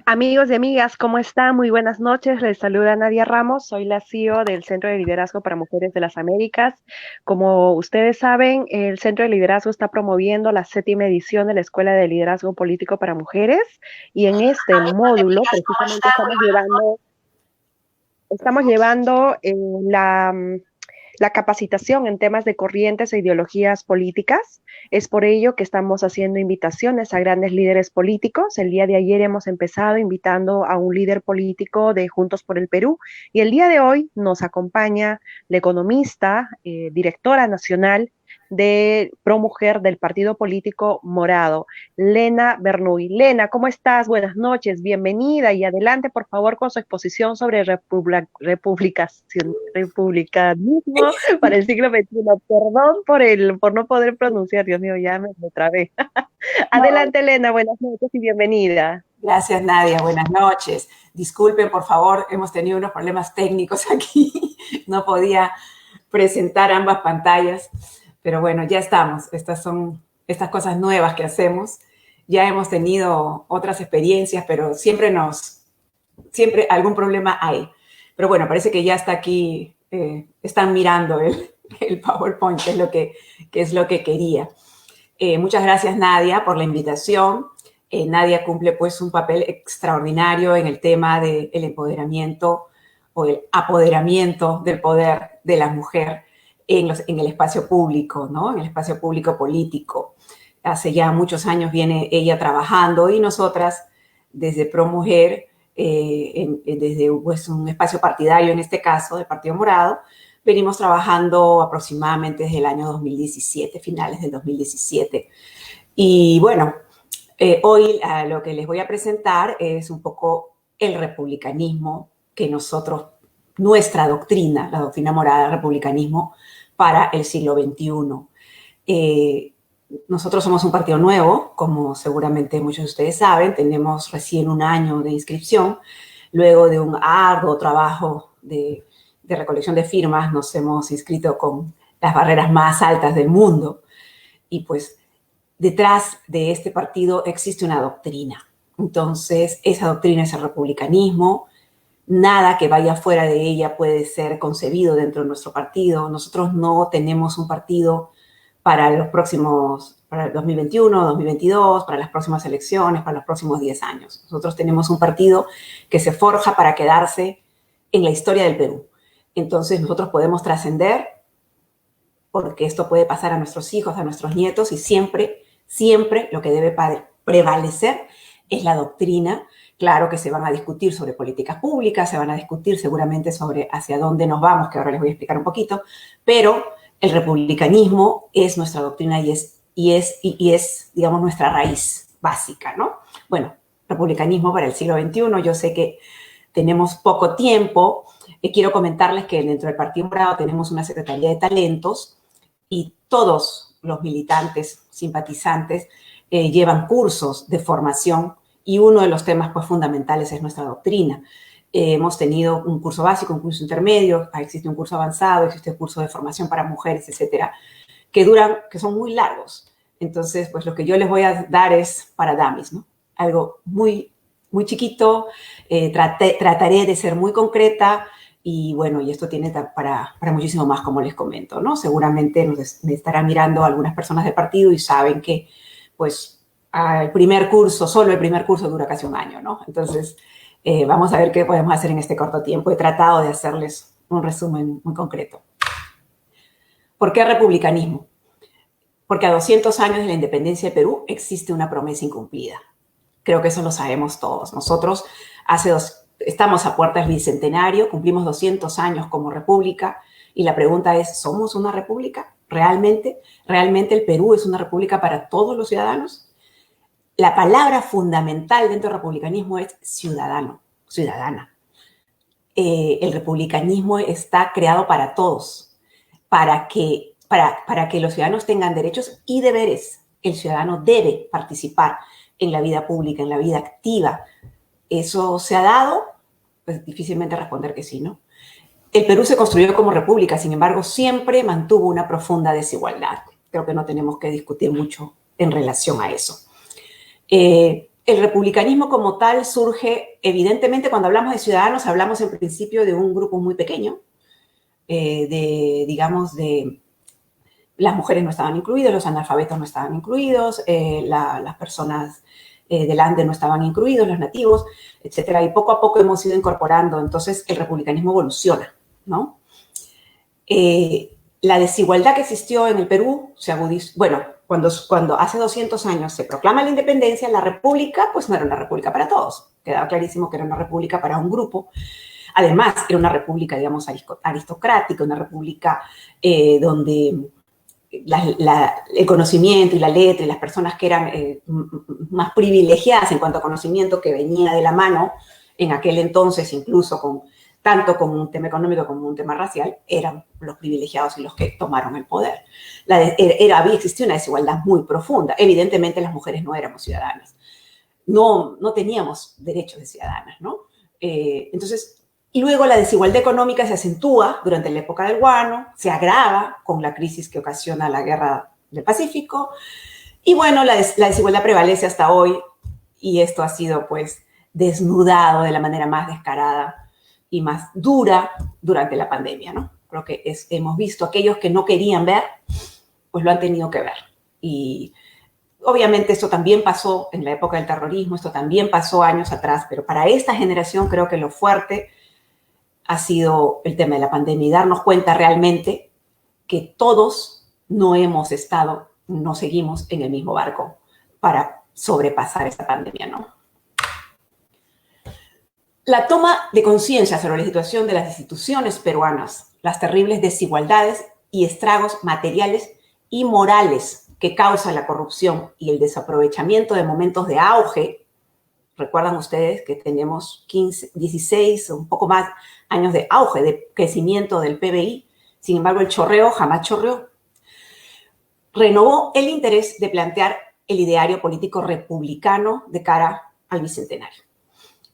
Amigos y amigas, ¿cómo están? Muy buenas noches. Les saluda Nadia Ramos. Soy la CEO del Centro de Liderazgo para Mujeres de las Américas. Como ustedes saben, el Centro de Liderazgo está promoviendo la séptima edición de la Escuela de Liderazgo Político para Mujeres y en este módulo precisamente estamos llevando la capacitación en temas de corrientes e ideologías políticas. Es por ello que estamos haciendo invitaciones a grandes líderes políticos. El día de ayer hemos empezado invitando a un líder político de Juntos por el Perú y el día de hoy nos acompaña la economista, directora nacional de ProMujer del partido político Morado, Lena Bernuy. Lena, ¿cómo estás? Buenas noches, bienvenida y adelante, por favor, con su exposición sobre republicanismo para el siglo XXI. Perdón por no poder pronunciar, Dios mío, ya me trabé. No, Adelante, Lena, buenas noches y bienvenida. gracias, Nadia. Buenas noches. Disculpen, por favor, hemos tenido unos problemas técnicos aquí. No podía presentar ambas pantallas, pero bueno, ya estamos. Estas son estas cosas nuevas que hacemos. Ya hemos tenido otras experiencias, pero siempre algún problema hay. Pero bueno, parece que ya está aquí. Están mirando el PowerPoint, que es lo que quería. Muchas gracias, Nadia, por la invitación. Nadia cumple pues un papel extraordinario en el tema del empoderamiento o el apoderamiento del poder de la mujer en el espacio público, ¿no? En el espacio público político. Hace ya muchos años viene ella trabajando y nosotras desde ProMujer, desde pues, un espacio partidario en este caso, del Partido Morado, venimos trabajando aproximadamente desde el año 2017, finales del 2017. Y bueno, hoy lo que les voy a presentar es un poco el republicanismo que nuestra doctrina, la doctrina morada del republicanismo para el siglo XXI. Nosotros somos un partido nuevo, como seguramente muchos de ustedes saben, tenemos recién un año de inscripción, luego de un arduo trabajo de recolección de firmas, nos hemos inscrito con las barreras más altas del mundo y pues detrás de este partido existe una doctrina. Entonces, esa doctrina es el republicanismo. Nada que vaya fuera de ella puede ser concebido dentro de nuestro partido. Nosotros no tenemos un partido para el 2021, 2022, para las próximas elecciones, para los próximos 10 años. Nosotros tenemos un partido que se forja para quedarse en la historia del Perú. Entonces, nosotros podemos trascender porque esto puede pasar a nuestros hijos, a nuestros nietos y siempre lo que debe prevalecer es la doctrina. Claro que se van a discutir sobre políticas públicas, se van a discutir seguramente sobre hacia dónde nos vamos, que ahora les voy a explicar un poquito, pero el republicanismo es nuestra doctrina y es, digamos, nuestra raíz básica, ¿no? Bueno, republicanismo para el siglo XXI, yo sé que tenemos poco tiempo. Quiero comentarles que dentro del Partido Morado tenemos una Secretaría de Talentos y todos los militantes, simpatizantes, llevan cursos de formación y uno de los temas pues, fundamentales es nuestra doctrina. Hemos tenido un curso básico, un curso intermedio, existe un curso avanzado, existe un curso de formación para mujeres, etcétera, que son muy largos. Entonces, pues lo que yo les voy a dar es para dummies, ¿no? Algo muy, muy chiquito, trataré de ser muy concreta y bueno, y esto tiene para muchísimo más, como les comento, ¿no? Seguramente nos estarán mirando algunas personas del partido y saben que, pues, solo el primer curso dura casi un año, ¿no? Entonces, vamos a ver qué podemos hacer en este corto tiempo. He tratado de hacerles un resumen muy concreto. ¿Por qué republicanismo? Porque a 200 años de la independencia de Perú existe una promesa incumplida. Creo que eso lo sabemos todos. Nosotros estamos a puertas del bicentenario, cumplimos 200 años como república y la pregunta es, ¿somos una república? ¿Realmente? ¿Realmente el Perú es una república para todos los ciudadanos? La palabra fundamental dentro del republicanismo es ciudadano, ciudadana. El republicanismo está creado para todos, para que los ciudadanos tengan derechos y deberes. El ciudadano debe participar en la vida pública, en la vida activa. ¿Eso se ha dado? Pues difícilmente responder que sí, ¿no? El Perú se construyó como república, sin embargo, siempre mantuvo una profunda desigualdad. Creo que no tenemos que discutir mucho en relación a eso. el republicanismo como tal surge, evidentemente, cuando hablamos de ciudadanos, hablamos en principio de un grupo muy pequeño, digamos, las mujeres no estaban incluidas, los analfabetos no estaban incluidos, las personas del Ande no estaban incluidos, los nativos, etcétera. Y poco a poco hemos ido incorporando. Entonces, el republicanismo evoluciona, ¿no? La desigualdad que existió en el Perú se agudizó. Bueno, cuando hace 200 años se proclama la independencia, la república, pues no era una república para todos. Quedaba clarísimo que era una república para un grupo. Además, era una república, digamos, aristocrática, una república donde el conocimiento y la letra y las personas que eran más privilegiadas en cuanto a conocimiento que venía de la mano en aquel entonces, incluso tanto con un tema económico como un tema racial, eran los privilegiados y los que tomaron el poder. Existía una desigualdad muy profunda. Evidentemente las mujeres no éramos ciudadanas. No teníamos derechos de ciudadanas, ¿no? Entonces, y luego la desigualdad económica se acentúa durante la época del guano, se agrava con la crisis que ocasiona la guerra del Pacífico. Y bueno, la desigualdad prevalece hasta hoy y esto ha sido pues desnudado de la manera más descarada y más dura durante la pandemia, ¿no? Creo que hemos visto aquellos que no querían ver, pues lo han tenido que ver. Y obviamente esto también pasó en la época del terrorismo, esto también pasó años atrás, pero para esta generación creo que lo fuerte ha sido el tema de la pandemia y darnos cuenta realmente que todos no seguimos en el mismo barco para sobrepasar esta pandemia, ¿no? La toma de conciencia sobre la situación de las instituciones peruanas, las terribles desigualdades y estragos materiales y morales que causa la corrupción y el desaprovechamiento de momentos de auge. Recuerdan ustedes que tenemos 15, 16 o un poco más años de auge, de crecimiento del PBI. Sin embargo, el chorreo jamás chorreó. Renovó el interés de plantear el ideario político republicano de cara al Bicentenario.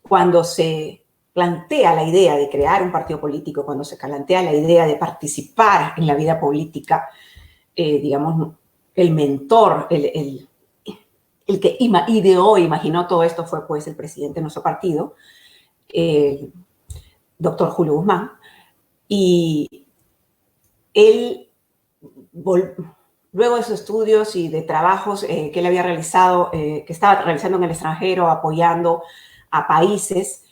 Cuando se plantea la idea de crear un partido político, cuando se plantea la idea de participar en la vida política, digamos, el mentor, el que ideó e imaginó todo esto fue pues el presidente de nuestro partido, el doctor Julio Guzmán, y él, luego de sus estudios y de trabajos que él había realizado, que estaba realizando en el extranjero, apoyando a países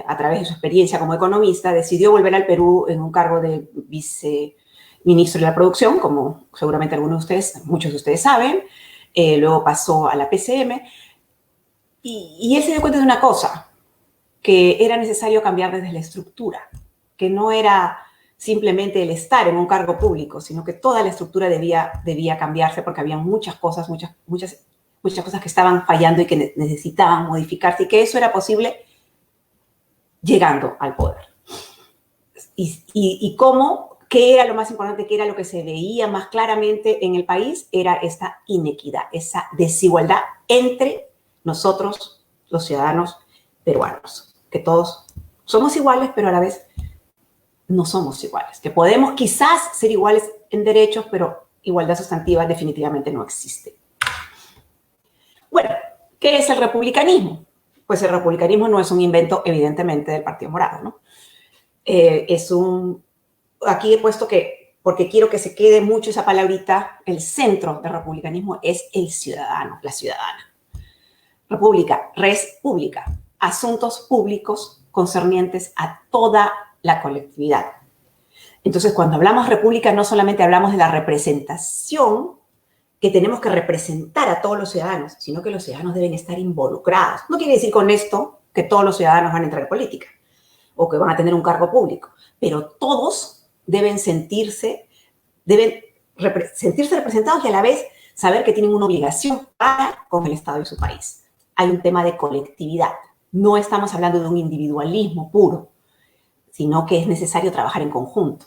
a través de su experiencia como economista, decidió volver al Perú en un cargo de viceministro de la producción, como seguramente muchos de ustedes saben. Luego pasó a la PCM y él se dio cuenta de una cosa, que era necesario cambiar desde la estructura, que no era simplemente el estar en un cargo público, sino que toda la estructura debía cambiarse porque había muchas cosas que estaban fallando y que necesitaban modificarse y que eso era posible llegando al poder. Y cómo, qué era lo más importante, qué era lo que se veía más claramente en el país, era esta inequidad, esa desigualdad entre nosotros, los ciudadanos peruanos, que todos somos iguales, pero a la vez no somos iguales, que podemos quizás ser iguales en derechos, pero igualdad sustantiva definitivamente no existe. Bueno, ¿qué es el republicanismo? Pues el republicanismo no es un invento, evidentemente, del Partido Morado, ¿no? Aquí he puesto porque quiero que se quede mucho esa palabrita, el centro del republicanismo es el ciudadano, la ciudadana. República, res pública, asuntos públicos concernientes a toda la colectividad. Entonces, cuando hablamos república, no solamente hablamos de la representación, que tenemos que representar a todos los ciudadanos, sino que los ciudadanos deben estar involucrados. No quiere decir con esto que todos los ciudadanos van a entrar en política o que van a tener un cargo público, pero todos deben sentirse representados y a la vez saber que tienen una obligación con el Estado y su país. Hay un tema de colectividad. No estamos hablando de un individualismo puro, sino que es necesario trabajar en conjunto.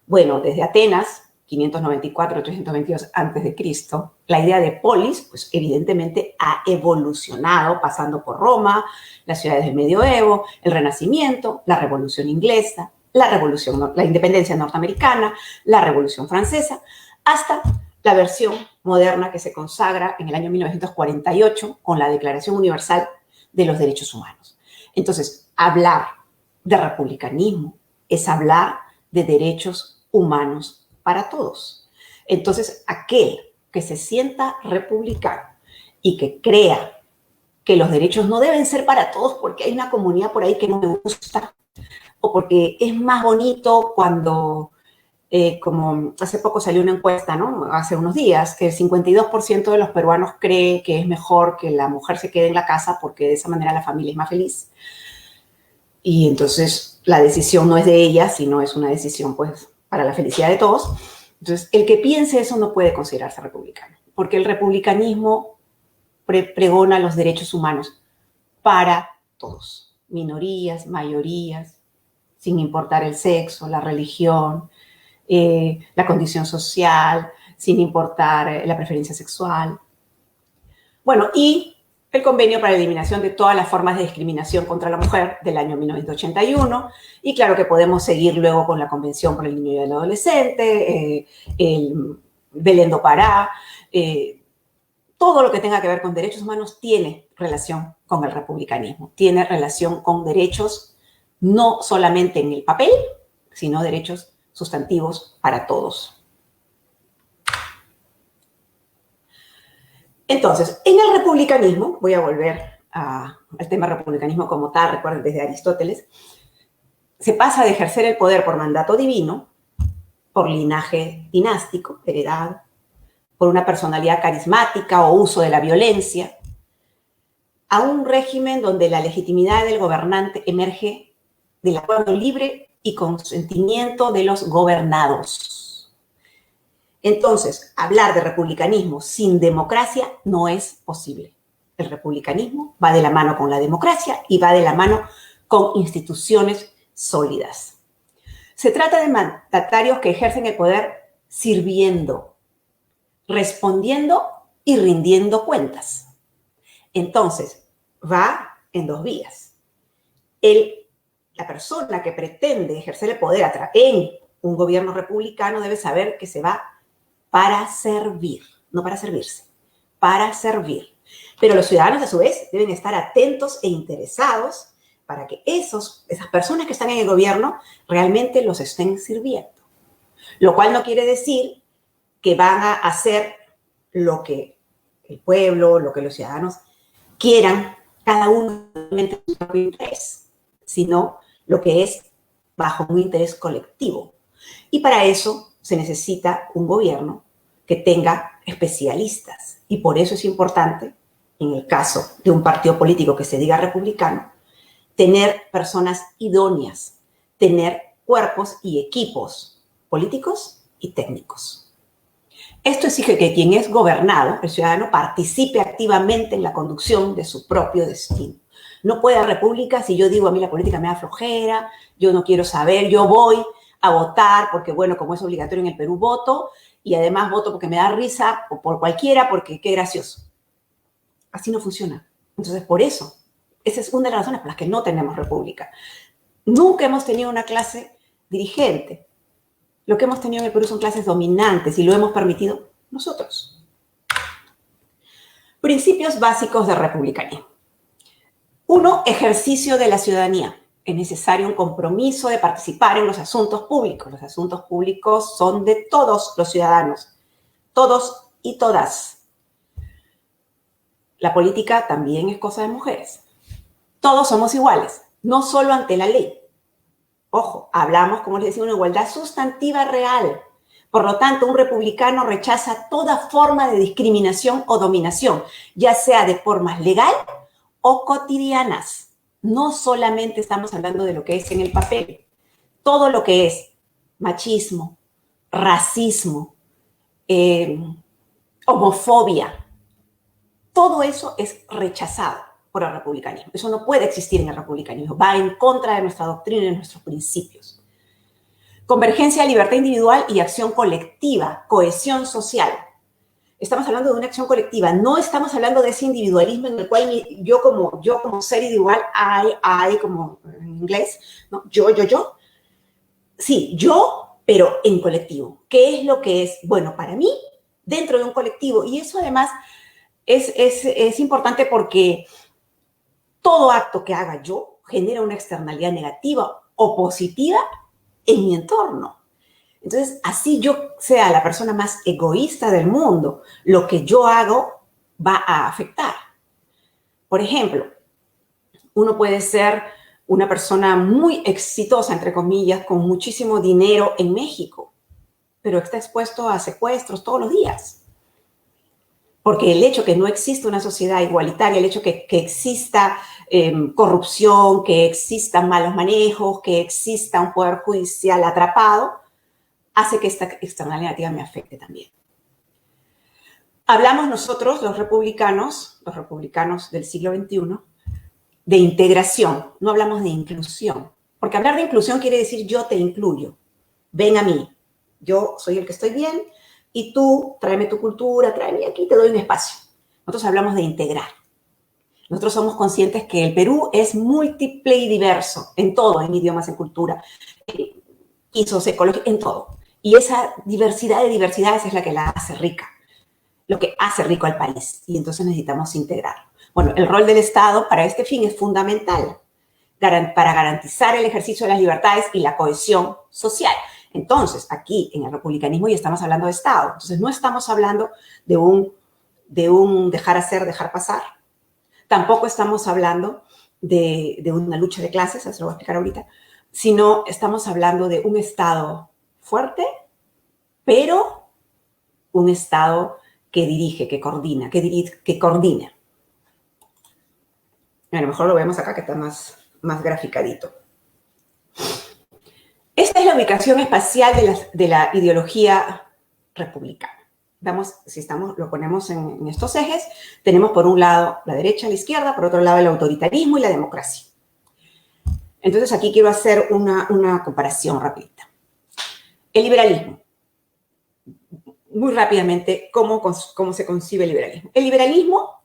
Bueno, desde Atenas, 594-322 a.C., la idea de polis, pues evidentemente ha evolucionado pasando por Roma, las ciudades del Medioevo, el Renacimiento, la Revolución Inglesa, la Independencia norteamericana, la Revolución Francesa, hasta la versión moderna que se consagra en el año 1948 con la Declaración Universal de los Derechos Humanos. Entonces, hablar de republicanismo es hablar de derechos humanos para todos. Entonces, aquel que se sienta republicano y que crea que los derechos no deben ser para todos porque hay una comunidad por ahí que no me gusta, o porque es más bonito cuando, como hace poco salió una encuesta, ¿no? Hace unos días, que el 52% de los peruanos cree que es mejor que la mujer se quede en la casa porque de esa manera la familia es más feliz. Y entonces la decisión no es de ella, sino es una decisión, pues, para la felicidad de todos. Entonces, el que piense eso no puede considerarse republicano, porque el republicanismo pregona los derechos humanos para todos, minorías, mayorías, sin importar el sexo, la religión, la condición social, sin importar la preferencia sexual. Bueno, y el Convenio para la Eliminación de todas las formas de discriminación contra la mujer del año 1981, y claro que podemos seguir luego con la Convención por el Niño y el Adolescente, el Belén do Pará, todo lo que tenga que ver con derechos humanos tiene relación con el republicanismo, tiene relación con derechos no solamente en el papel, sino derechos sustantivos para todos. Entonces, en el republicanismo, voy a volver al tema republicanismo como tal, recuerden desde Aristóteles, se pasa de ejercer el poder por mandato divino, por linaje dinástico, heredad, por una personalidad carismática o uso de la violencia, a un régimen donde la legitimidad del gobernante emerge del acuerdo libre y consentimiento de los gobernados. Entonces, hablar de republicanismo sin democracia no es posible. El republicanismo va de la mano con la democracia y va de la mano con instituciones sólidas. Se trata de mandatarios que ejercen el poder sirviendo, respondiendo y rindiendo cuentas. Entonces, va en dos vías. La persona que pretende ejercer el poder en un gobierno republicano debe saber que se va para servir, no para servirse, para servir. Pero los ciudadanos, a su vez, deben estar atentos e interesados para que esas personas que están en el gobierno realmente los estén sirviendo. Lo cual no quiere decir que van a hacer lo que el pueblo, lo que los ciudadanos quieran, cada uno en su propio interés, sino lo que es bajo un interés colectivo. Y para eso se necesita un gobierno que tenga especialistas. Y por eso es importante, en el caso de un partido político que se diga republicano, tener personas idóneas, tener cuerpos y equipos políticos y técnicos. Esto exige que quien es gobernado, el ciudadano, participe activamente en la conducción de su propio destino. No puede haber república si yo digo a mí la política me da flojera, yo no quiero saber, yo voy a votar porque, bueno, como es obligatorio en el Perú, voto, y además voto porque me da risa o por cualquiera porque qué gracioso. Así no funciona. Entonces, por eso, esa es una de las razones por las que no tenemos república. Nunca hemos tenido una clase dirigente. Lo que hemos tenido en el Perú son clases dominantes y lo hemos permitido nosotros. Principios básicos del republicanismo. 1. Ejercicio de la ciudadanía. Es necesario un compromiso de participar en los asuntos públicos. Los asuntos públicos son de todos los ciudadanos, todos y todas. La política también es cosa de mujeres. Todos somos iguales, no solo ante la ley. Ojo, hablamos, como les decía, de una igualdad sustantiva real. Por lo tanto, un republicano rechaza toda forma de discriminación o dominación, ya sea de formas legal o cotidianas. No solamente estamos hablando de lo que es en el papel. Todo lo que es machismo, racismo, homofobia, todo eso es rechazado por el republicanismo. Eso no puede existir en el republicanismo. Va en contra de nuestra doctrina y de nuestros principios. Convergencia, libertad individual y acción colectiva, cohesión social. Estamos hablando de una acción colectiva, no estamos hablando de ese individualismo en el cual yo como ser individual, I como en inglés, ¿no? Yo. Sí, yo, pero en colectivo. ¿Qué es lo que es bueno para mí? dentro de un colectivo. Y eso además es importante porque todo acto que haga yo genera una externalidad negativa o positiva en mi entorno. Entonces, así yo sea la persona más egoísta del mundo, lo que yo hago va a afectar. Por ejemplo, uno puede ser una persona muy exitosa, entre comillas, con muchísimo dinero en México, pero está expuesto a secuestros todos los días. Porque el hecho que no exista una sociedad igualitaria, el hecho que exista corrupción, que existan malos manejos, que exista un poder judicial atrapado, hace que esta externalidad negativa me afecte también. Hablamos nosotros, los republicanos del siglo XXI, de integración, no hablamos de inclusión. Porque hablar de inclusión quiere decir yo te incluyo, ven a mí, yo soy el que estoy bien y tú tráeme tu cultura, tráeme aquí, te doy un espacio. Nosotros hablamos de integrar. Nosotros somos conscientes que el Perú es múltiple y diverso en todo, en idiomas, en cultura, y sociología, en todo. Y esa diversidad de diversidades es la que la hace rica, lo que hace rico al país. Y entonces necesitamos integrarlo. Bueno, el rol del Estado para este fin es fundamental para garantizar el ejercicio de las libertades y la cohesión social. Entonces, aquí en el republicanismo ya estamos hablando de Estado. Entonces, no estamos hablando de un dejar hacer, dejar pasar. Tampoco estamos hablando de una lucha de clases, eso lo voy a explicar ahorita, sino estamos hablando de un Estado fuerte, pero un Estado que dirige, que coordina, que coordina. A lo mejor lo vemos acá que está más graficadito. Esta es la ubicación espacial de la ideología republicana. Vamos, si lo ponemos en estos ejes, tenemos por un lado la derecha, la izquierda, por otro lado el autoritarismo y la democracia. Entonces aquí quiero hacer una comparación rapidita. El liberalismo. Muy rápidamente, ¿cómo se concibe el liberalismo? El liberalismo,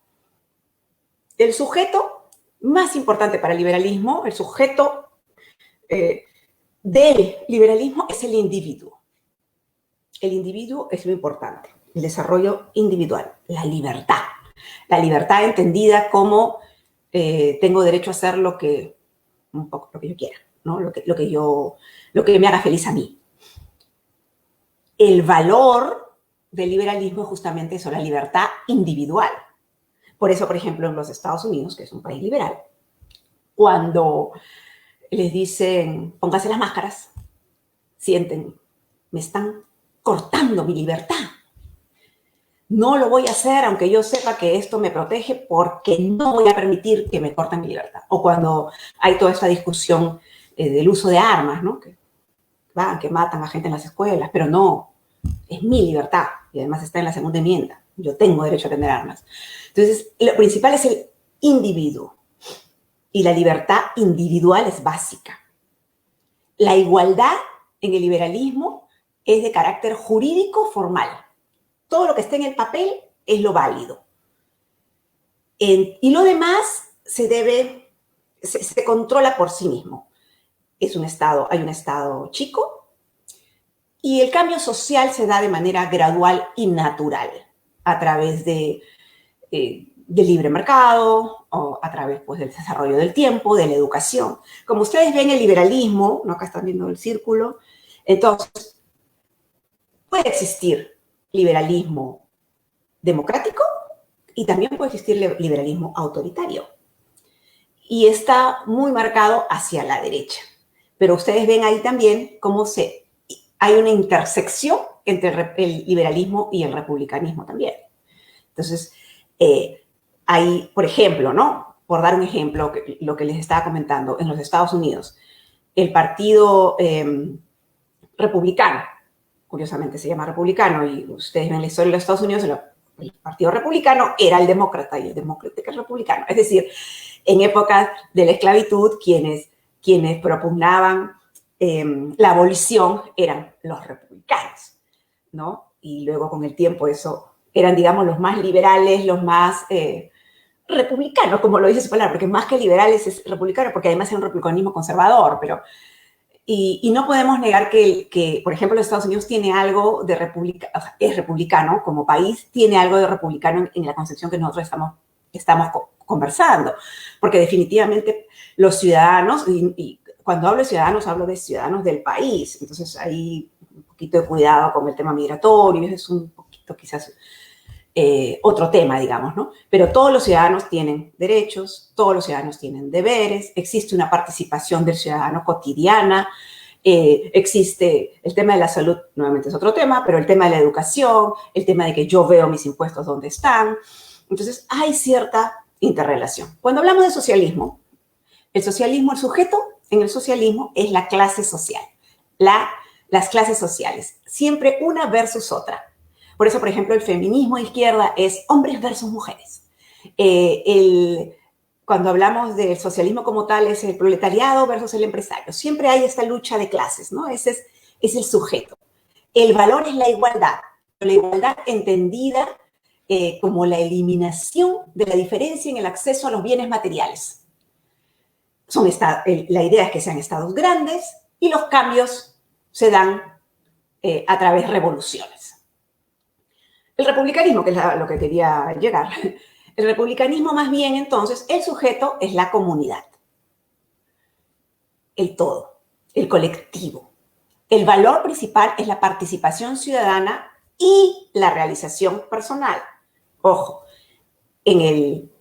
el sujeto más importante para el liberalismo, el sujeto del liberalismo es el individuo. El individuo es lo importante, el desarrollo individual, la libertad. La libertad entendida como tengo derecho a hacer lo que yo quiera, ¿no? lo que me haga feliz a mí. El valor del liberalismo es justamente eso, la libertad individual. Por eso, por ejemplo, en los Estados Unidos, que es un país liberal, cuando les dicen, pónganse las máscaras, sienten, me están cortando mi libertad. No lo voy a hacer, aunque yo sepa que esto me protege, porque no voy a permitir que me corten mi libertad. O cuando hay toda esta discusión del uso de armas, ¿no? Que matan a gente en las escuelas, pero no, es mi libertad. Y además está en la segunda enmienda. Yo tengo derecho a tener armas. Entonces, lo principal es el individuo. Y la libertad individual es básica. La igualdad en el liberalismo es de carácter jurídico formal. Todo lo que esté en el papel es lo válido. Y lo demás se controla por sí mismo. Hay un Estado chico y el cambio social se da de manera gradual y natural a través del libre mercado o a través pues, del desarrollo del tiempo, de la educación. Como ustedes ven el liberalismo, ¿no? Acá están viendo el círculo, entonces puede existir liberalismo democrático y también puede existir liberalismo autoritario. Y está muy marcado hacia la derecha. Pero ustedes ven ahí también cómo hay una intersección entre el liberalismo y el republicanismo también. Entonces, hay, por ejemplo, ¿no? Por dar un ejemplo, lo que les estaba comentando, en los Estados Unidos, el partido republicano, curiosamente se llama republicano, y ustedes ven la historia de los Estados Unidos, el partido republicano era el demócrata y el demócrata era el republicano. Es decir, en épocas de la esclavitud, quienes propugnaban la abolición eran los republicanos, ¿no? Y luego con el tiempo eso eran, digamos, los más liberales, los más republicanos, como lo dice su palabra, porque más que liberales es republicano, porque además es un republicanismo conservador, pero Y no podemos negar que, por ejemplo, los Estados Unidos tiene algo de o sea, es republicano como país, tiene algo de republicano en la concepción que nosotros estamos conversando, porque definitivamente los ciudadanos, y cuando hablo de ciudadanos, hablo de ciudadanos del país, entonces hay un poquito de cuidado con el tema migratorio, es un poquito quizás otro tema, digamos, ¿no? Pero todos los ciudadanos tienen derechos, todos los ciudadanos tienen deberes, existe una participación del ciudadano cotidiana, existe el tema de la salud, nuevamente es otro tema, pero el tema de la educación, el tema de que yo veo mis impuestos dónde están. Entonces, hay cierta interrelación. Cuando hablamos de socialismo, el sujeto en el socialismo es la clase social, las clases sociales, siempre una versus otra. Por eso, por ejemplo, el feminismo de izquierda es hombres versus mujeres. Cuando hablamos del socialismo como tal, es el proletariado versus el empresario. Siempre hay esta lucha de clases, ¿no? Ese es el sujeto. El valor es la igualdad entendida como la eliminación de la diferencia en el acceso a los bienes materiales. La idea es que sean estados grandes y los cambios se dan a través de revoluciones. El republicanismo, que es lo que quería llegar, el republicanismo más bien entonces, el sujeto es la comunidad, el todo, el colectivo. El valor principal es la participación ciudadana y la realización personal. Ojo, en el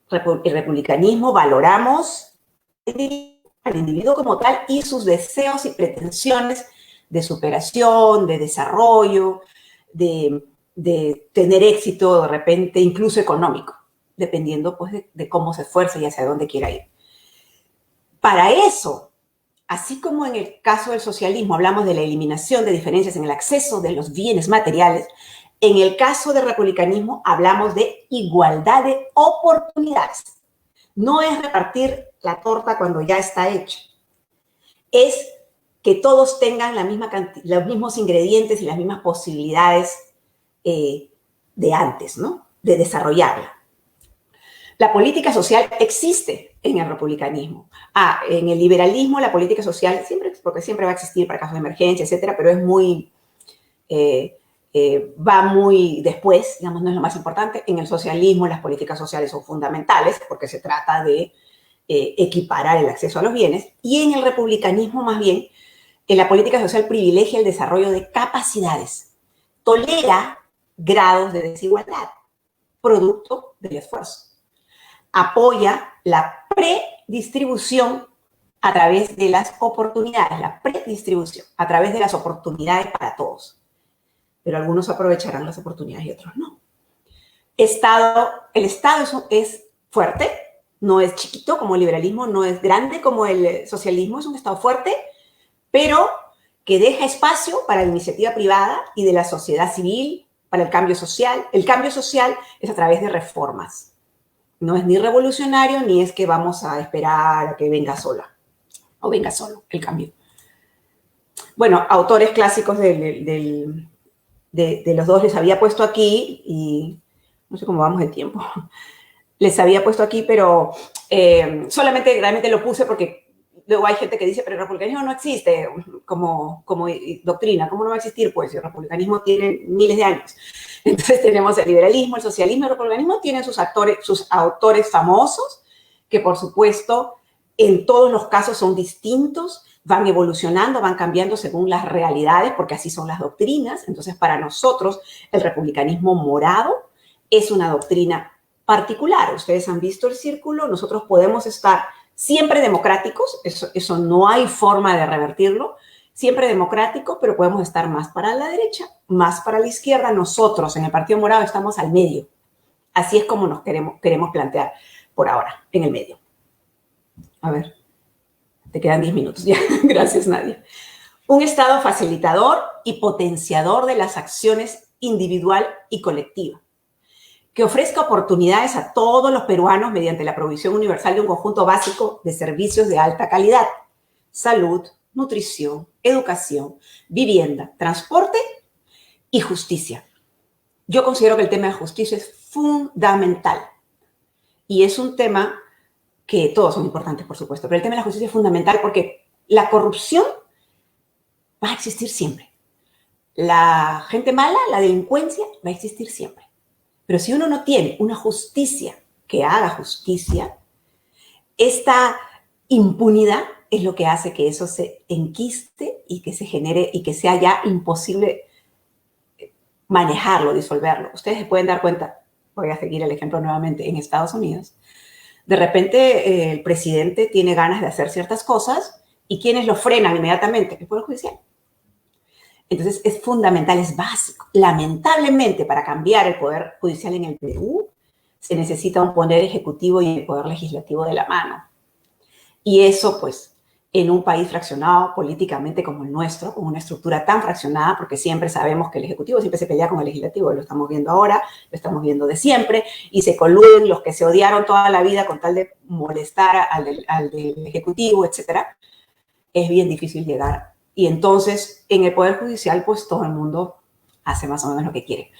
republicanismo valoramos al individuo como tal y sus deseos y pretensiones de superación, de desarrollo, de tener éxito de repente, incluso económico, dependiendo pues de cómo se esfuerce y hacia dónde quiera ir. Para eso, así como en el caso del socialismo hablamos de la eliminación de diferencias en el acceso de los bienes materiales, en el caso del republicanismo hablamos de igualdad de oportunidades. No es repartir la torta cuando ya está hecha. Es que todos tengan los mismos ingredientes y las mismas posibilidades de antes, ¿no? De desarrollarla. La política social existe en el republicanismo. En el liberalismo la política social, porque siempre va a existir para casos de emergencia, etcétera, pero es muy, va muy después, digamos, no es lo más importante. En el socialismo las políticas sociales son fundamentales porque se trata de equiparar el acceso a los bienes. Y en el republicanismo, más bien, la política social privilegia el desarrollo de capacidades, tolera grados de desigualdad, producto del esfuerzo. Apoya la predistribución a través de las oportunidades, a través de las oportunidades para todos. Pero algunos aprovecharán las oportunidades y otros no. El Estado es fuerte, no es chiquito como el liberalismo, no es grande como el socialismo, es un Estado fuerte, pero que deja espacio para la iniciativa privada y de la sociedad civil, para el cambio social. El cambio social es a través de reformas. No es ni revolucionario, ni es que vamos a esperar a que venga sola o venga solo el cambio. Bueno, autores clásicos de los dos les había puesto aquí, y no sé cómo vamos de tiempo. Les había puesto aquí, pero solamente realmente lo puse porque luego hay gente que dice, pero el republicanismo no existe como doctrina. ¿Cómo no va a existir? Pues el republicanismo tiene miles de años. Entonces tenemos el liberalismo, el socialismo, el republicanismo tienen sus autores famosos, que por supuesto en todos los casos son distintos, van evolucionando, van cambiando según las realidades, porque así son las doctrinas. Entonces para nosotros el republicanismo morado es una doctrina particular. Ustedes han visto el círculo, nosotros podemos estar siempre democráticos, eso no hay forma de revertirlo, siempre democráticos, pero podemos estar más para la derecha, más para la izquierda. Nosotros en el Partido Morado estamos al medio. Así es como nos queremos plantear por ahora, en el medio. A ver, te quedan 10 minutos ya. Gracias, Nadia. Un Estado facilitador y potenciador de las acciones individual y colectiva, que ofrezca oportunidades a todos los peruanos mediante la provisión universal de un conjunto básico de servicios de alta calidad: salud, nutrición, educación, vivienda, transporte y justicia. Yo considero que el tema de justicia es fundamental y es un tema que todos son importantes, por supuesto, pero el tema de la justicia es fundamental porque la corrupción va a existir siempre. La gente mala, la delincuencia, va a existir siempre. Pero si uno no tiene una justicia que haga justicia, esta impunidad es lo que hace que eso se enquiste y que se genere y que sea ya imposible manejarlo, disolverlo. Ustedes se pueden dar cuenta, voy a seguir el ejemplo nuevamente, en Estados Unidos, de repente el presidente tiene ganas de hacer ciertas cosas y ¿quiénes lo frenan inmediatamente? El Poder Judicial. Entonces es fundamental, es básico. Lamentablemente, para cambiar el Poder Judicial en el Perú, se necesita un poder ejecutivo y el poder legislativo de la mano. Y eso, pues, en un país fraccionado políticamente como el nuestro, con una estructura tan fraccionada, porque siempre sabemos que el Ejecutivo siempre se pelea con el Legislativo, lo estamos viendo ahora, lo estamos viendo de siempre, y se coluden los que se odiaron toda la vida con tal de molestar al del Ejecutivo, etcétera. Es bien difícil llegar. Y entonces, en el Poder Judicial, pues, todo el mundo hace más o menos lo que quiere.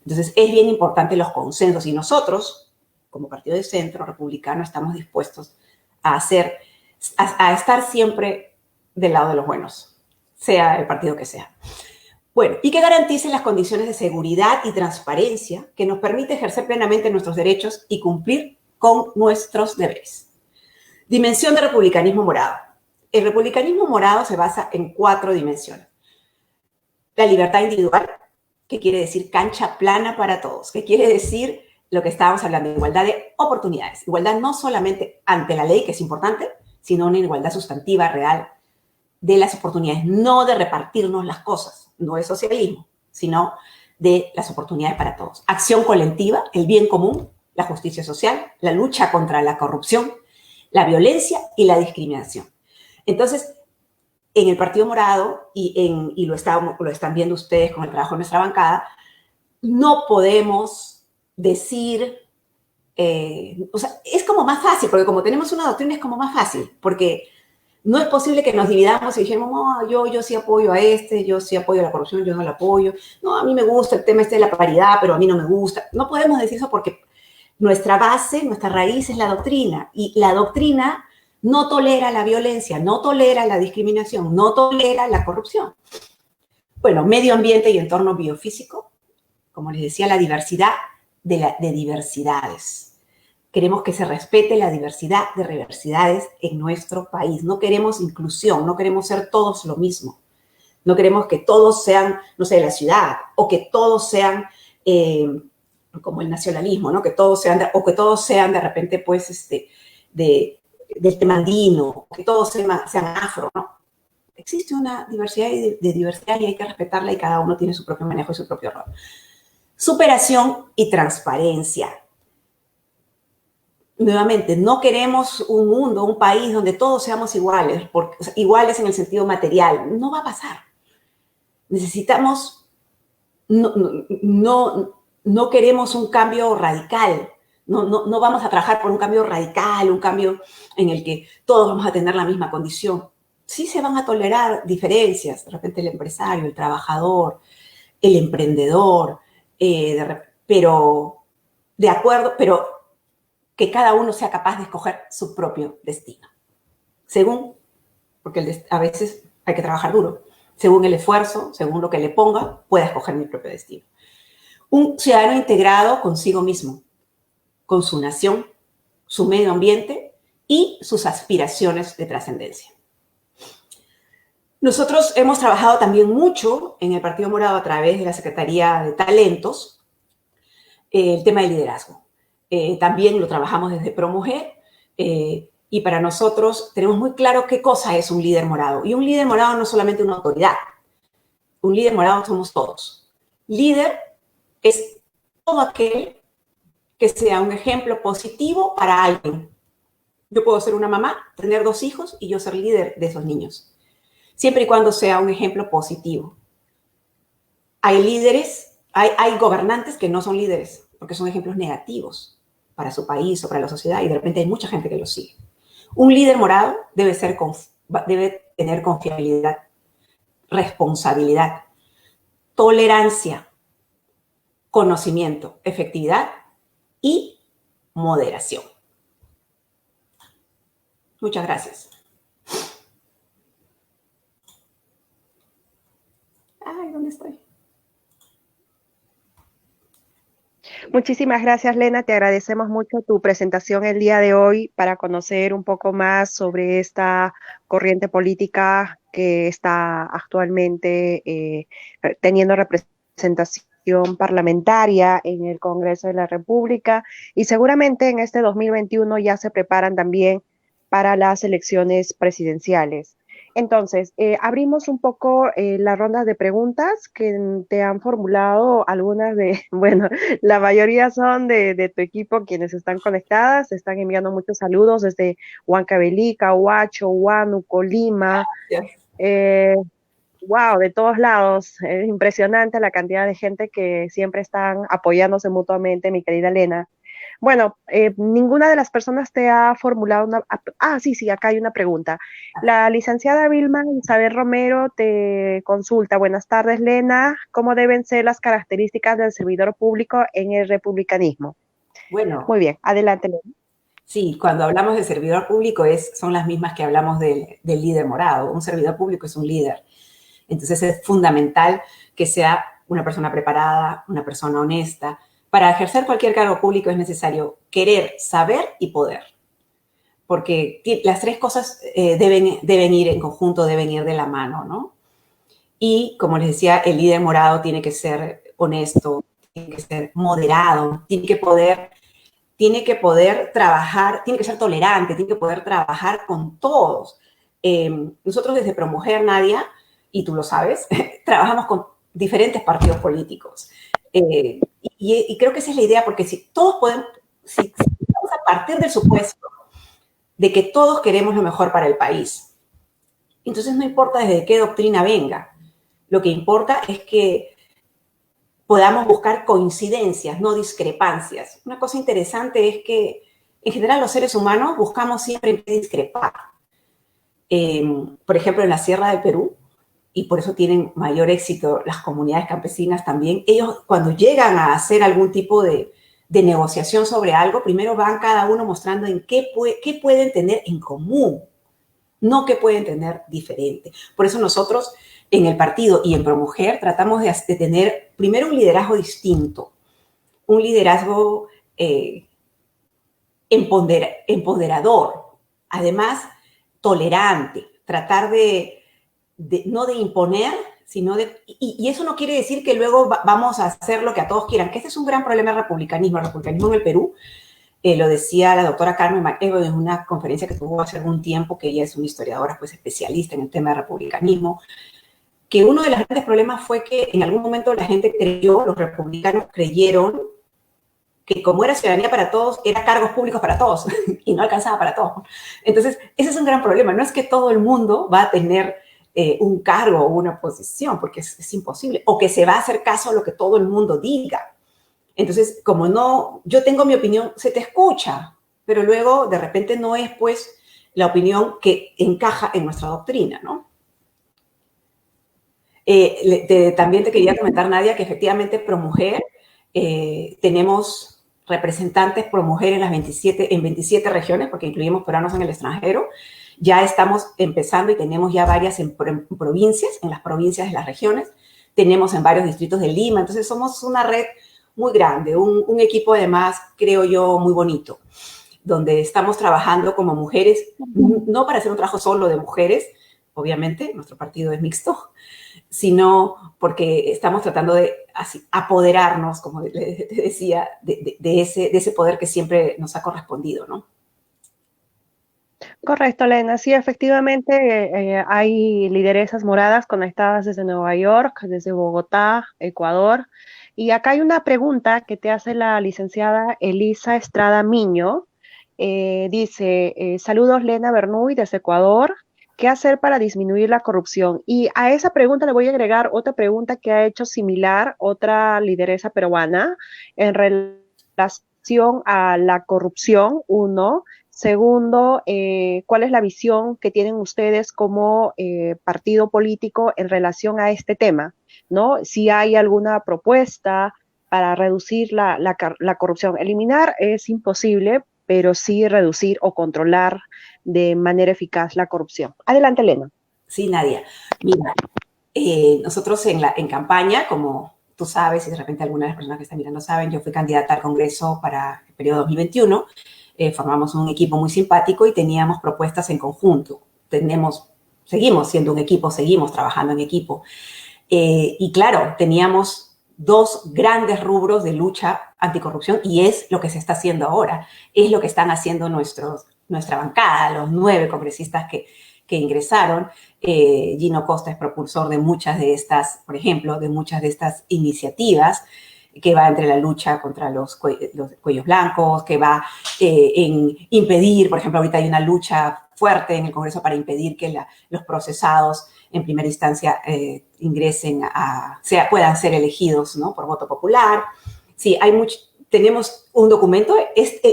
Entonces, es bien importante los consensos, y nosotros, como partido de centro republicano, estamos dispuestos a estar siempre del lado de los buenos, sea el partido que sea. Bueno, y que garantice las condiciones de seguridad y transparencia que nos permite ejercer plenamente nuestros derechos y cumplir con nuestros deberes. Dimensión de republicanismo morado. El republicanismo morado se basa en 4 dimensiones. La libertad individual, que quiere decir cancha plana para todos, que quiere decir lo que estábamos hablando, igualdad de oportunidades. Igualdad no solamente ante la ley, que es importante, sino una igualdad sustantiva, real, de las oportunidades, no de repartirnos las cosas, no es socialismo, sino de las oportunidades para todos. Acción colectiva, el bien común, la justicia social, la lucha contra la corrupción, la violencia y la discriminación. Entonces, en el Partido Morado, y lo están viendo ustedes con el trabajo de nuestra bancada, no podemos decir, o sea, es como más fácil, porque como tenemos una doctrina es como más fácil, porque no es posible que nos dividamos y dijimos, no, yo sí apoyo a este, yo sí apoyo a la corrupción, yo no la apoyo, no, a mí me gusta el tema este de la paridad, pero a mí no me gusta. No podemos decir eso porque nuestra base, nuestra raíz es la doctrina, y la doctrina no tolera la violencia, no tolera la discriminación, no tolera la corrupción. Bueno, medio ambiente y entorno biofísico, como les decía, la diversidad de diversidades. Queremos que se respete la diversidad de diversidades en nuestro país. No queremos inclusión, no queremos ser todos lo mismo. No queremos que todos sean, no sé, de la ciudad, o que todos sean como el nacionalismo, ¿no? Que todos sean de repente, pues, del tema andino, que todos sean afro, ¿no? Existe una diversidad de diversidad y hay que respetarla, y cada uno tiene su propio manejo y su propio rol. Superación y transparencia. Nuevamente, no queremos un mundo, un país donde todos seamos iguales, porque, o sea, iguales en el sentido material. No va a pasar. Necesitamos, no queremos un cambio radical. No vamos a trabajar por un cambio radical, un cambio en el que todos vamos a tener la misma condición. Sí se van a tolerar diferencias, de repente el empresario, el trabajador, el emprendedor, pero de acuerdo, pero que cada uno sea capaz de escoger su propio destino. Según, porque a veces hay que trabajar duro, según el esfuerzo, según lo que le ponga, pueda escoger mi propio destino. Un ciudadano integrado consigo mismo, con su nación, su medio ambiente y sus aspiraciones de trascendencia. Nosotros hemos trabajado también mucho en el Partido Morado a través de la Secretaría de Talentos, el tema del liderazgo. También lo trabajamos desde ProMujer, y para nosotros tenemos muy claro qué cosa es un líder morado. Y un líder morado no es solamente una autoridad. Un líder morado somos todos. Líder es todo aquel que sea un ejemplo positivo para alguien. Yo puedo ser una mamá, tener 2 hijos y yo ser líder de esos niños, siempre y cuando sea un ejemplo positivo. Hay líderes, hay gobernantes que no son líderes porque son ejemplos negativos para su país o para la sociedad, y de repente hay mucha gente que los sigue. Un líder morado debe tener confiabilidad, responsabilidad, tolerancia, conocimiento, efectividad y moderación. Muchas gracias. Ay, ¿dónde estoy? Muchísimas gracias, Lena. Te agradecemos mucho tu presentación el día de hoy para conocer un poco más sobre esta corriente política que está actualmente teniendo representación parlamentaria en el Congreso de la República y seguramente en este 2021 ya se preparan también para las elecciones presidenciales. Entonces, abrimos un poco la ronda de preguntas que te han formulado algunas de, bueno, la mayoría son de tu equipo quienes están conectadas, están enviando muchos saludos desde Huancavelica, Huacho, Huánuco, Colima, Gracias. wow, de todos lados. Es impresionante la cantidad de gente que siempre están apoyándose mutuamente, mi querida Elena. Bueno, ninguna de las personas te ha formulado una... sí, acá hay una pregunta. La licenciada Vilma Isabel Romero te consulta. Buenas tardes, Lena. ¿Cómo deben ser las características del servidor público en el republicanismo? Bueno, Muy bien, adelante, Lena. sí, cuando hablamos de servidor público son las mismas que hablamos del líder morado. Un servidor público es un líder. Entonces es fundamental que sea una persona preparada, una persona honesta. Para ejercer cualquier cargo público es necesario querer, saber y poder. Porque las tres cosas deben ir en conjunto, deben ir de la mano, ¿no? Y como les decía, el líder morado tiene que ser honesto, tiene que ser moderado, tiene que poder trabajar, tiene que ser tolerante, tiene que poder trabajar con todos. Nosotros desde ProMujer, Nadia, y tú lo sabes, trabajamos con diferentes partidos políticos. Y creo que esa es la idea, porque si todos podemos, si vamos a partir del supuesto de que todos queremos lo mejor para el país, entonces no importa desde qué doctrina venga, lo que importa es que podamos buscar coincidencias, no discrepancias. Una cosa interesante es que, en general, los seres humanos buscamos siempre en qué discrepar. Por ejemplo, en la Sierra del Perú, y por eso tienen mayor éxito las comunidades campesinas también, ellos cuando llegan a hacer algún tipo de negociación sobre algo, primero van cada uno mostrando en qué pueden tener en común, no qué pueden tener diferente. Por eso nosotros en el partido y en ProMujer tratamos de tener primero un liderazgo distinto, un liderazgo empoderador, además tolerante, tratar no de imponer, sino y eso no quiere decir que luego vamos a hacer lo que a todos quieran, que este es un gran problema del republicanismo. El republicanismo en el Perú, lo decía la doctora Carmen MacEwan en una conferencia que tuvo hace algún tiempo, que ella es una historiadora pues especialista en el tema de republicanismo, que uno de los grandes problemas fue que en algún momento la gente los republicanos creyeron que como era ciudadanía para todos, era cargos públicos para todos y no alcanzaba para todos. Entonces, ese es un gran problema. No es que todo el mundo va a tener un cargo o una posición, porque es imposible, o que se va a hacer caso a lo que todo el mundo diga. Entonces, como no, yo tengo mi opinión, se te escucha, pero luego de repente no es pues la opinión que encaja en nuestra doctrina, ¿no? También te quería comentar, Nadia, que efectivamente ProMujer tenemos representantes ProMujer en 27 regiones, porque incluimos peruanos en el extranjero. Ya estamos empezando y tenemos ya varias en provincias, en las provincias de las regiones. Tenemos en varios distritos de Lima. Entonces somos una red muy grande, un equipo además, creo yo, muy bonito, donde estamos trabajando como mujeres, no para hacer un trabajo solo de mujeres, obviamente, nuestro partido es mixto, sino porque estamos tratando de así, apoderarnos, como te decía, de ese poder que siempre nos ha correspondido, ¿no? Correcto, Lena. Sí, efectivamente hay lideresas moradas conectadas desde Nueva York, desde Bogotá, Ecuador. Y acá hay una pregunta que te hace la licenciada Elisa Estrada Miño. Dice, saludos Lena Bernuy desde Ecuador. ¿Qué hacer para disminuir la corrupción? Y a esa pregunta le voy a agregar otra pregunta que ha hecho similar otra lideresa peruana en relación a la corrupción, uno. Segundo, ¿cuál es la visión que tienen ustedes como partido político en relación a este tema? ¿No? Si hay alguna propuesta para reducir la corrupción. Eliminar es imposible, pero sí reducir o controlar de manera eficaz la corrupción. Adelante, Elena. Sí, Nadia. Mira, Nosotros en campaña, como tú sabes, y de repente algunas de las personas que están mirando saben, yo fui candidata al Congreso para el periodo 2021, formamos un equipo muy simpático y teníamos propuestas en conjunto. Seguimos siendo un equipo, seguimos trabajando en equipo. Y claro, teníamos dos grandes rubros de lucha anticorrupción y es lo que se está haciendo ahora, es lo que están haciendo nuestra bancada, los 9 congresistas que ingresaron. Gino Costa es propulsor de muchas de estas, por ejemplo, de muchas de estas iniciativas, que va entre la lucha contra los cuellos blancos, que va en impedir, por ejemplo, ahorita hay una lucha fuerte en el Congreso para impedir que los procesados en primera instancia puedan ser elegidos, ¿no?, por voto popular. Sí, tenemos un documento.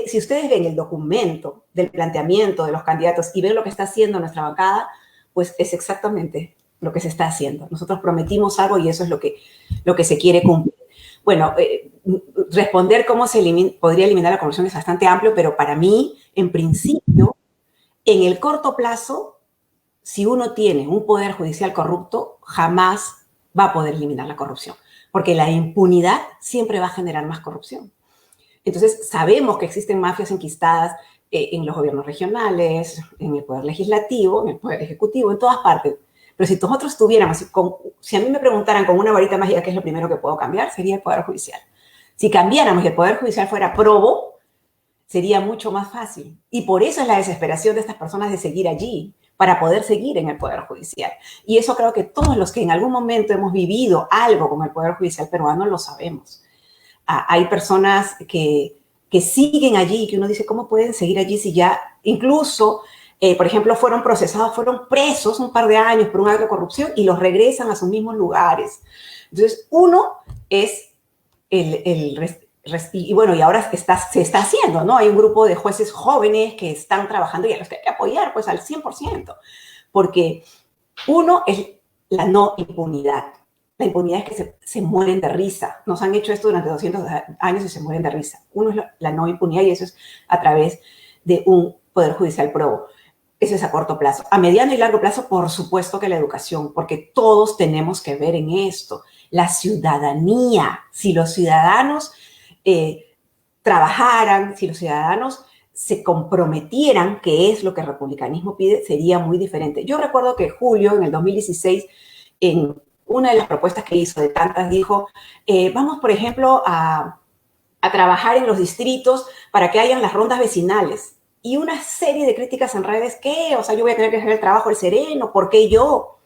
Si ustedes ven el documento del planteamiento de los candidatos y ven lo que está haciendo nuestra bancada, pues es exactamente lo que se está haciendo. Nosotros prometimos algo y eso es lo que se quiere cumplir. Bueno, responder cómo podría eliminar la corrupción es bastante amplio, pero para mí, en principio, en el corto plazo, si uno tiene un poder judicial corrupto, jamás va a poder eliminar la corrupción, porque la impunidad siempre va a generar más corrupción. Entonces, sabemos que existen mafias enquistadas en los gobiernos regionales, en el poder legislativo, en el poder ejecutivo, en todas partes. Pero si nosotros tuviéramos, si a mí me preguntaran con una varita mágica qué es lo primero que puedo cambiar, sería el poder judicial. Si cambiáramos y el poder judicial fuera probo, sería mucho más fácil. Y por eso es la desesperación de estas personas de seguir allí, para poder seguir en el Poder Judicial. Y eso creo que todos los que en algún momento hemos vivido algo con el Poder Judicial peruano lo sabemos. Hay personas que siguen allí, que uno dice, ¿cómo pueden seguir allí si ya incluso, por ejemplo, fueron procesados, fueron presos un par de años por un acto de corrupción y los regresan a sus mismos lugares? Entonces, uno es y bueno, y ahora se está haciendo, ¿no? Hay un grupo de jueces jóvenes que están trabajando y a los que hay que apoyar, pues, al 100%, porque uno es la no impunidad. La impunidad es que se mueren de risa. Nos han hecho esto durante 200 años y se mueren de risa. Uno es la no impunidad y eso es a través de un poder judicial probo. Eso es a corto plazo. A mediano y largo plazo, por supuesto que la educación, porque todos tenemos que ver en esto. La ciudadanía, si los ciudadanos trabajaran, si los ciudadanos se comprometieran, que es lo que el republicanismo pide, sería muy diferente. Yo recuerdo que Julio, en el 2016, en una de las propuestas que hizo de tantas, dijo, vamos, por ejemplo, a trabajar en los distritos para que hayan las rondas vecinales. Y una serie de críticas en redes, ¿qué? O sea, yo voy a tener que hacer el trabajo del sereno, ¿por qué yo?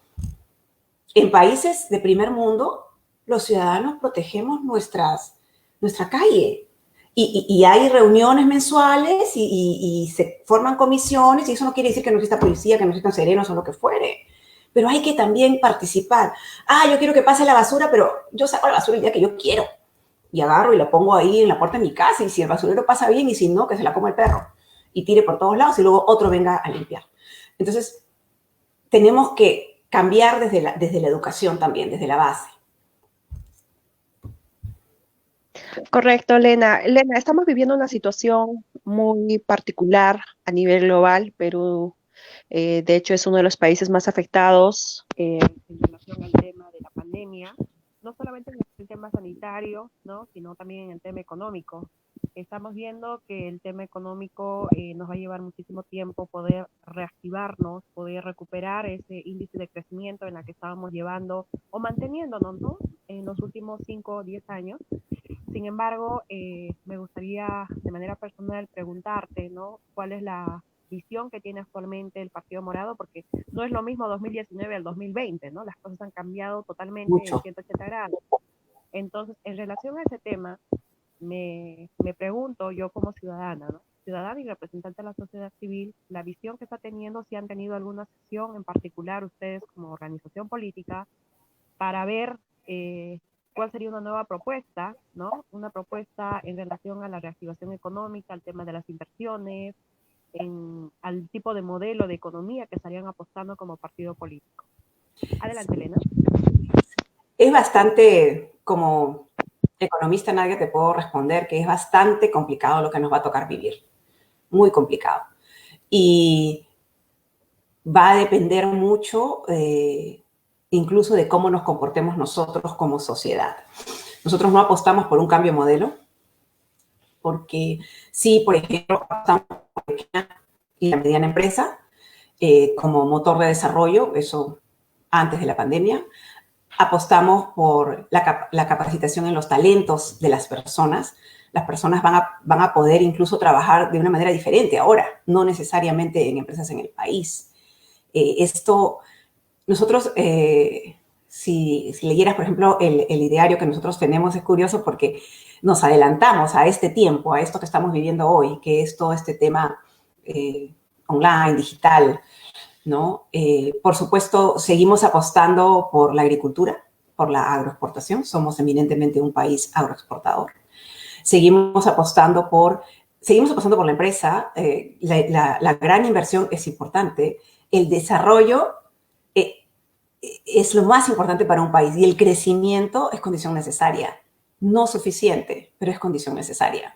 En países de primer mundo, los ciudadanos protegemos nuestra calle. Y hay reuniones mensuales y se forman comisiones, y eso no quiere decir que no exista policía, que no existan serenos o lo que fuere. Pero hay que también participar. Yo quiero que pase la basura, pero yo saco la basura el día que yo quiero. Y agarro y la pongo ahí en la puerta de mi casa, y si el basurero pasa bien, y si no, que se la coma el perro. Y tire por todos lados, y luego otro venga a limpiar. Entonces, tenemos que cambiar desde la educación también, desde la base. Correcto, Elena. Elena, estamos viviendo una situación muy particular a nivel global. Perú, de hecho, es uno de los países más afectados en relación al tema de la pandemia, no solamente en el tema sanitario, ¿no?, sino también en el tema económico. Estamos viendo que el tema económico nos va a llevar muchísimo tiempo poder reactivarnos, poder recuperar ese índice de crecimiento en la que estábamos llevando o manteniéndonos, ¿no?, en los últimos 5 o 10 años. Sin embargo, me gustaría de manera personal preguntarte, ¿no?, cuál es la visión que tiene actualmente el Partido Morado, porque no es lo mismo 2019 al 2020, ¿no? Las cosas han cambiado totalmente en 180 grados. Entonces, en relación a ese tema, me pregunto yo como ciudadana, ¿no?, ciudadana y representante de la sociedad civil, la visión que está teniendo, si han tenido alguna sesión en particular ustedes como organización política para ver cuál sería una nueva propuesta, ¿no? Una propuesta en relación a la reactivación económica, al tema de las inversiones, al tipo de modelo de economía que estarían apostando como partido político. Adelante, Elena. Es bastante, como economista nadie te puedo responder, que es bastante complicado lo que nos va a tocar vivir. Muy complicado. Y va a depender mucho incluso de cómo nos comportemos nosotros como sociedad. Nosotros no apostamos por un cambio de modelo, porque sí, por ejemplo, apostamos por la pequeña y la mediana empresa como motor de desarrollo, eso antes de la pandemia. Apostamos por la capacitación en los talentos de las personas. Las personas van a poder incluso trabajar de una manera diferente ahora, no necesariamente en empresas en el país. Nosotros, si leyeras, por ejemplo, el ideario que nosotros tenemos, es curioso porque nos adelantamos a este tiempo, a esto que estamos viviendo hoy, que es todo este tema online, digital, ¿no? Por supuesto, seguimos apostando por la agricultura, por la agroexportación. Somos eminentemente un país agroexportador. Seguimos apostando por la empresa. La gran inversión es importante. El desarrollo es lo más importante para un país y el crecimiento es condición necesaria. No suficiente, pero es condición necesaria.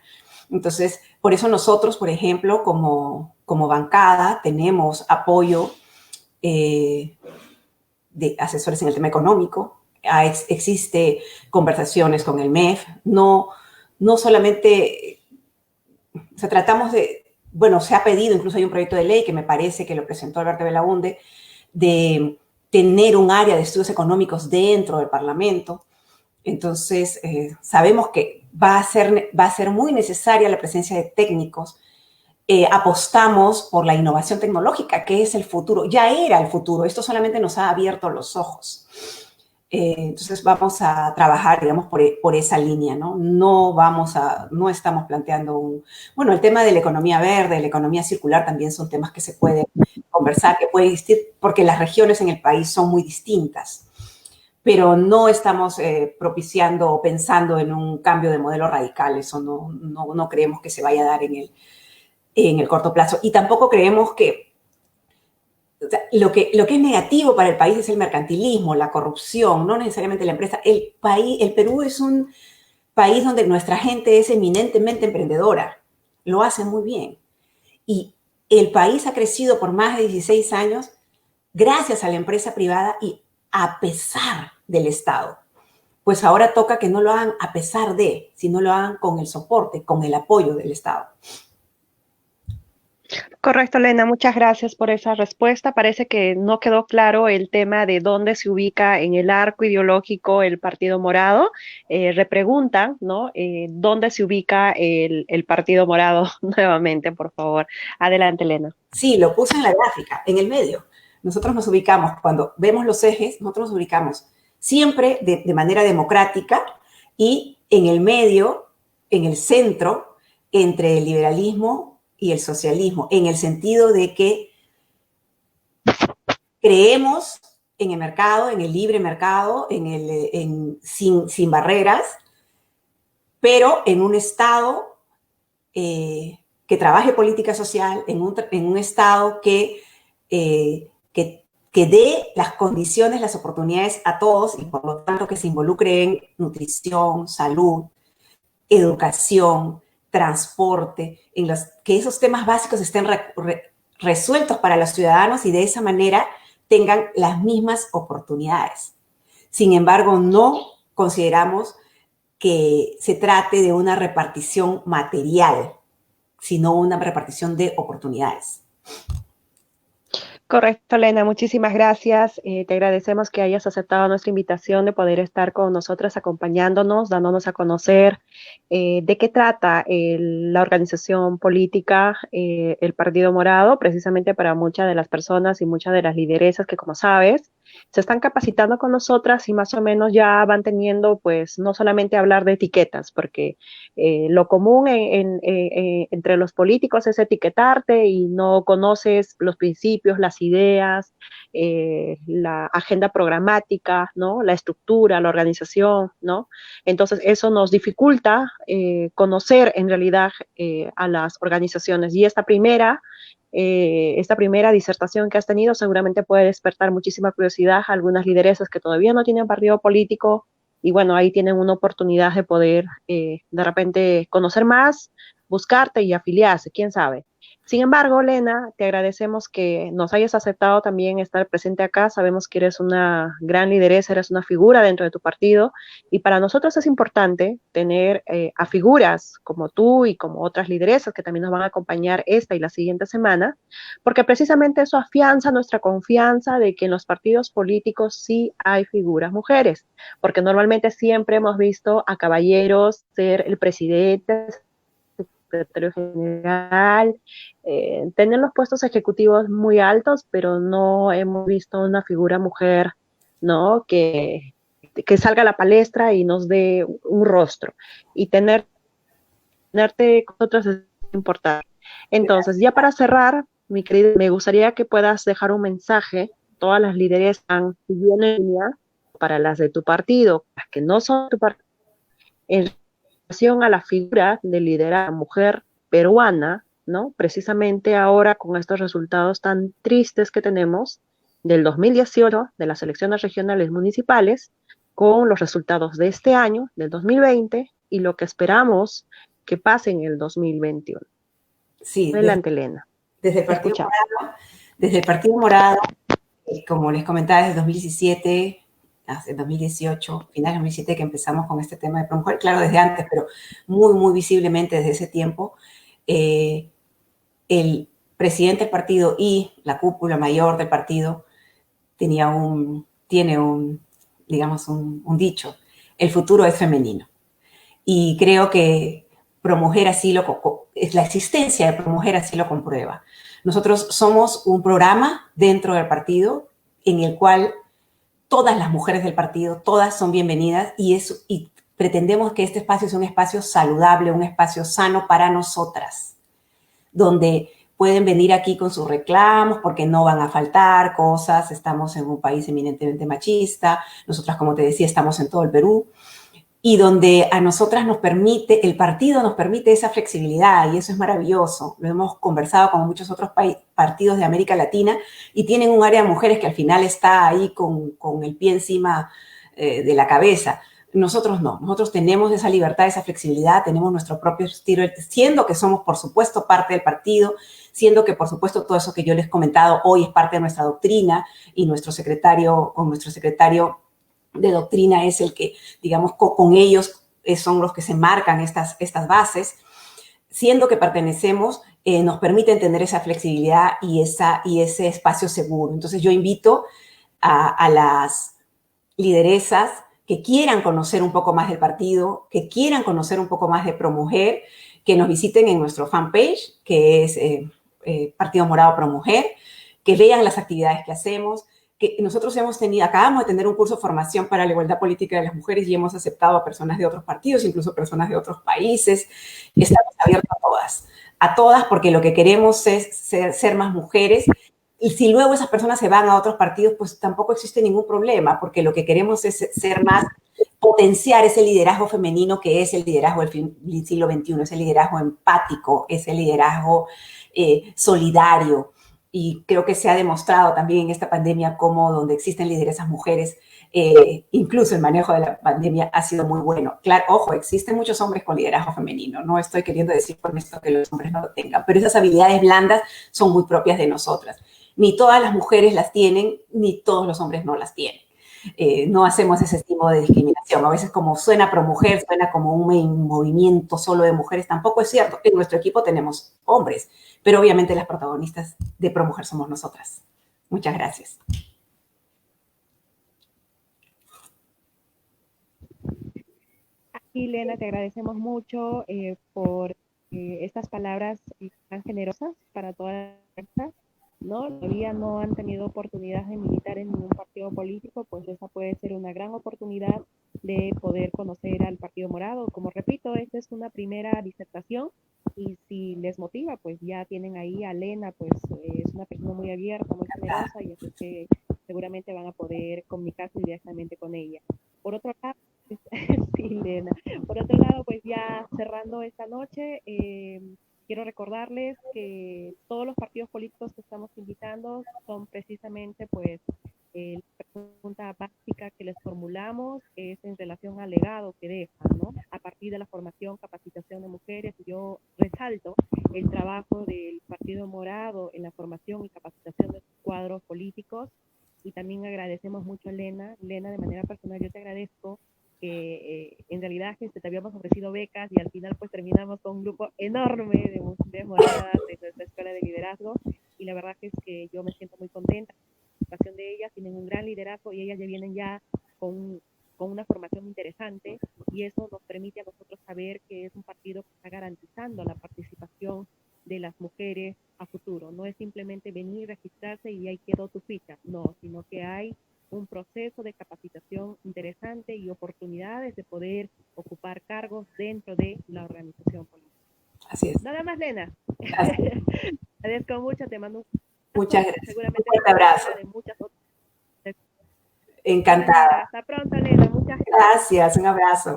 Entonces, por eso nosotros, por ejemplo, como bancada, tenemos apoyo de asesores en el tema económico. Existe conversaciones con el MEF. No solamente, o sea, tratamos de, bueno, se ha pedido, incluso hay un proyecto de ley que me parece que lo presentó Alberto Belaunde, de tener un área de estudios económicos dentro del Parlamento. Entonces, sabemos que va a ser muy necesaria la presencia de técnicos. Apostamos por la innovación tecnológica, que es el futuro. Ya era el futuro. Esto solamente nos ha abierto los ojos. Entonces, vamos a trabajar, digamos, por esa línea, ¿no? No estamos planteando bueno, el tema de la economía verde, la economía circular también son temas que se pueden conversar, que pueden existir, porque las regiones en el país son muy distintas. Pero no estamos propiciando o pensando en un cambio de modelo radical. Eso no creemos que se vaya a dar en el corto plazo. Y tampoco creemos que lo que es negativo para el país es el mercantilismo, la corrupción, no necesariamente la empresa. El Perú es un país donde nuestra gente es eminentemente emprendedora. Lo hace muy bien. Y el país ha crecido por más de 16 años gracias a la empresa privada y a pesar del Estado. Pues ahora toca que no lo hagan a pesar de, sino lo hagan con el soporte, con el apoyo del Estado. Correcto, Elena, muchas gracias por esa respuesta. Parece que no quedó claro el tema de dónde se ubica en el arco ideológico el Partido Morado. Repreguntan, ¿no? ¿Dónde se ubica el Partido Morado nuevamente, por favor? Adelante, Elena. Sí, lo puse en la gráfica, en el medio. Nosotros nos ubicamos, cuando vemos los ejes, nosotros nos ubicamos siempre de manera democrática y en el medio, en el centro, entre el liberalismo y el socialismo, en el sentido de que creemos en el mercado, en el libre mercado, sin barreras, pero en un Estado que trabaje política social, en un Estado que dé las condiciones, las oportunidades a todos y por lo tanto que se involucre en nutrición, salud, educación, transporte, que esos temas básicos estén resueltos para los ciudadanos y de esa manera tengan las mismas oportunidades. Sin embargo, no consideramos que se trate de una repartición material, sino una repartición de oportunidades. Correcto, Elena, muchísimas gracias. Te agradecemos que hayas aceptado nuestra invitación de poder estar con nosotros, acompañándonos, dándonos a conocer de qué trata la organización política, el Partido Morado, precisamente para muchas de las personas y muchas de las lideresas que, como sabes, se están capacitando con nosotras y más o menos ya van teniendo, pues, no solamente hablar de etiquetas, porque lo común entre los políticos es etiquetarte y no conoces los principios, las ideas, la agenda programática, ¿no? La estructura, la organización, ¿no? Entonces, eso nos dificulta conocer en realidad a las organizaciones. Y esta primera disertación que has tenido seguramente puede despertar muchísima curiosidad a algunas lideresas que todavía no tienen partido político y bueno, ahí tienen una oportunidad de poder de repente conocer más, buscarte y afiliarse, quién sabe. Sin embargo, Lena, te agradecemos que nos hayas aceptado también estar presente acá. Sabemos que eres una gran lideresa, eres una figura dentro de tu partido y para nosotros es importante tener a figuras como tú y como otras lideresas que también nos van a acompañar esta y la siguiente semana, porque precisamente eso afianza nuestra confianza de que en los partidos políticos sí hay figuras mujeres, porque normalmente siempre hemos visto a caballeros ser el presidente, secretario general, tener los puestos ejecutivos muy altos, pero no hemos visto una figura mujer, ¿no? Que salga a la palestra y nos dé un rostro. Y tenerte con nosotros es importante. Entonces, ya para cerrar, mi querida, me gustaría que puedas dejar un mensaje, todas las lideresas que vienen en línea, para las de tu partido, las que no son tu partido, en relación a la figura de liderazgo mujer peruana, ¿no? Precisamente ahora con estos resultados tan tristes que tenemos del 2018 de las elecciones regionales municipales, con los resultados de este año, del 2020, y lo que esperamos que pase en el 2021. Sí, Adelante, Elena. desde el Te Partido escuchamos. Morado, desde el Partido Morado, como les comentaba, desde 2017, hasta 2018, finales de 2017 que empezamos con este tema de ProMujer, claro, desde antes, pero muy, muy visiblemente desde ese tiempo, el presidente del partido y la cúpula mayor del partido tiene un, digamos, un dicho, el futuro es femenino. Y creo que ProMujer así la existencia de ProMujer así lo comprueba. Nosotros somos un programa dentro del partido en el cual todas las mujeres del partido, todas son bienvenidas y pretendemos que este espacio sea un espacio saludable, un espacio sano para nosotras, donde pueden venir aquí con sus reclamos porque no van a faltar cosas, estamos en un país eminentemente machista, nosotras, como te decía, estamos en todo el Perú, y donde a nosotras nos permite, el partido nos permite esa flexibilidad y eso es maravilloso. Lo hemos conversado con muchos otros partidos de América Latina y tienen un área de mujeres que al final está ahí con el pie encima de la cabeza. Nosotros no, nosotros tenemos esa libertad, esa flexibilidad, tenemos nuestro propio estilo, siendo que somos, por supuesto, parte del partido, siendo que, por supuesto, todo eso que yo les he comentado hoy es parte de nuestra doctrina y nuestro secretario de doctrina es el que, digamos, con ellos son los que se marcan estas bases, siendo que pertenecemos, nos permiten tener esa flexibilidad y ese espacio seguro. Entonces yo invito a las lideresas que quieran conocer un poco más del partido, que quieran conocer un poco más de ProMujer, que nos visiten en nuestro fanpage, que es Partido Morado ProMujer, que vean las actividades que hacemos, que nosotros acabamos de tener un curso de formación para la igualdad política de las mujeres y hemos aceptado a personas de otros partidos, incluso personas de otros países. Estamos abiertos a todas, porque lo que queremos es ser más mujeres. Y si luego esas personas se van a otros partidos, pues tampoco existe ningún problema, porque lo que queremos es ser más, potenciar ese liderazgo femenino que es el liderazgo del siglo XXI, ese liderazgo empático, ese liderazgo solidario. Y creo que se ha demostrado también en esta pandemia cómo donde existen lideresas mujeres, incluso el manejo de la pandemia ha sido muy bueno. Claro, ojo, existen muchos hombres con liderazgo femenino, no estoy queriendo decir con esto que los hombres no lo tengan, pero esas habilidades blandas son muy propias de nosotras. Ni todas las mujeres las tienen, ni todos los hombres no las tienen. No hacemos ese tipo de discriminación. A veces como suena ProMujer, suena como un movimiento solo de mujeres, tampoco es cierto. En nuestro equipo tenemos hombres, pero obviamente las protagonistas de ProMujer somos nosotras. Muchas gracias. Aquí, Lena, te agradecemos mucho por estas palabras tan generosas para todas las, ¿no? Todavía no han tenido oportunidad de militar en ningún partido político, pues esa puede ser una gran oportunidad de poder conocer al Partido Morado. Como repito, esta es una primera disertación y si les motiva, pues ya tienen ahí a Lena, pues es una persona muy abierta, muy generosa y así que seguramente van a poder comunicarse directamente con ella. Por otro lado, sí, Lena. Por otro lado, pues ya cerrando esta noche, quiero recordarles que todos los partidos políticos que estamos invitando son precisamente pues pregunta básica que les formulamos es en relación al legado que dejan, ¿no? A partir de la formación, capacitación de mujeres, yo resalto el trabajo del Partido Morado en la formación y capacitación de cuadros políticos, y también agradecemos mucho a Lena. Lena, de manera personal, yo te agradezco que en realidad te habíamos ofrecido becas y al final pues terminamos con un grupo enorme de mujeres moradas de nuestra escuela de liderazgo, y la verdad es que yo me siento muy contenta de ellas, tienen un gran liderazgo y ellas ya vienen ya con una formación interesante, y eso nos permite a nosotros saber que es un partido que está garantizando la participación de las mujeres a futuro. No es simplemente venir, registrarse y ahí quedó tu ficha, no, sino que hay un proceso de capacitación interesante y oportunidades de poder ocupar cargos dentro de la organización política. Así es. Nada más, Lena. Agradezco mucho, te mando un muchas gracias. Seguramente un fuerte abrazo. De muchas otras. Encantada. Hasta pronto, Lena. Muchas gracias. Un abrazo.